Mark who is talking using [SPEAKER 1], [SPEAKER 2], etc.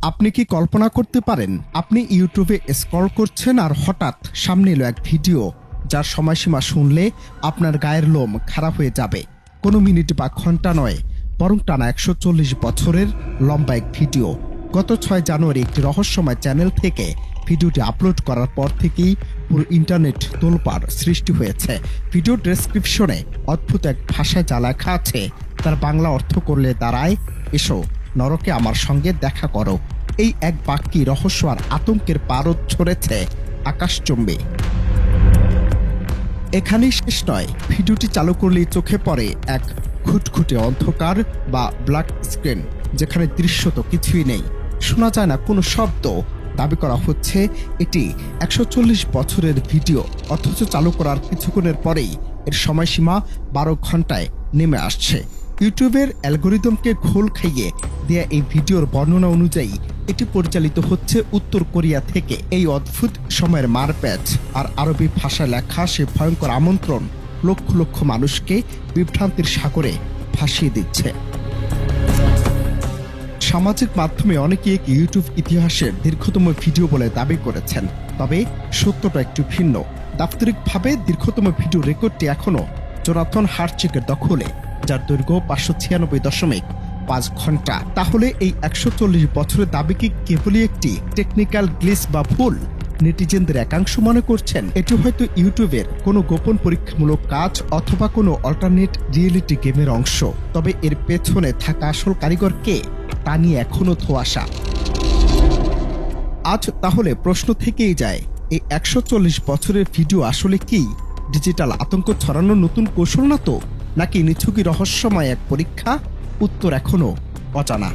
[SPEAKER 1] আপনি কি কল্পনা করতে পারেন আপনি ইউটিউবে স্ক্রল করছেন আর হঠাৎ সামনে এলো এক ভিডিও যার সময়সীমা শুনলে আপনার গায়ের লোম খারাপ হয়ে যাবে। কোনো মিনিট বা ঘন্টা নয়, বরং টানা 140 বছরের লম্বা এক ভিডিও। গত 6 জানুয়ারি একটি রহস্যময় চ্যানেল থেকে ভিডিওটি আপলোড করার পর থেকেই পুরো ইন্টারনেট তোলপাড় সৃষ্টি হয়েছে। ভিডিও ডেসক্রিপশনে অদ্ভুত এক ভাষায় যা লেখা আছে তার বাংলা অর্থ করলে দাঁড়ায়, এসো নরকে আমার সঙ্গে দেখা করো। এই এক বাক্যে রহস্য আর আতঙ্কের পারদ ছড়েছে আকাশচুম্বী। এখানেই শেষ নয়, ভিডিওটি চালু করলেই চোখে পড়ে এক খুঁটখুঁটে অন্ধকার বা ব্ল্যাক স্ক্রিন, যেখানে দৃশ্যত কিছুই নেই, শোনা যায় না কোনো শব্দ। দাবি করা হচ্ছে এটি 140 বছরের ভিডিও, অথচ চালু করার কিছুক্ষণের পরেই এর সময়সীমা 12 ঘন্টায় নেমে আসছে। ইউটিউবের অ্যালগোরিদমকে ঘোল খাইয়ে দেয়া এই ভিডিওর বর্ণনা অনুযায়ী এটি পরিচালিত হচ্ছে উত্তর কোরিয়া থেকে। এই অদ্ভুত সময়ের মারপ্যাচ আর আরবি ভাষায় লেখা সে ভয়ঙ্কর আমন্ত্রণ লক্ষ লক্ষ মানুষকে বিভ্রান্তির সাগরে ভাসিয়ে দিচ্ছে। সামাজিক মাধ্যমে অনেকে একে ইউটিউব ইতিহাসের দীর্ঘতম ভিডিও বলে দাবি করেছেন, তবে সত্যটা একটু ভিন্ন। দাপ্তরিকভাবে দীর্ঘতম ভিডিও রেকর্ডটি এখনও জোনাথন হার্চিকের দখলে, যার দৈর্ঘ্য 596.5 ঘন্টা। তাহলে এই 140 বছরের দাবি কি কেবলই একটি টেকনিক্যাল গ্লিচ বা ভুল? নেটিজেনদের একাংশ মনে করছেন এটি হয়তো ইউটিউবের কোনো গোপন পরীক্ষামূলক কাজ অথবা কোনো অল্টারনেট রিয়েলিটি গেমের অংশ। তবে এর পেছনে থাকা আসল কারিগর কে, তা নিয়ে এখনো ধোঁয়াশা। আজ তাহলে প্রশ্ন থেকেই যায়, এই 140 বছরের ভিডিও আসলে কি ডিজিটাল আতঙ্ক ছড়ানোর নতুন কৌশল না তো, নাকি নিছকই রহস্যময় এক পরীক্ষা? উত্তর এখনো অজানা।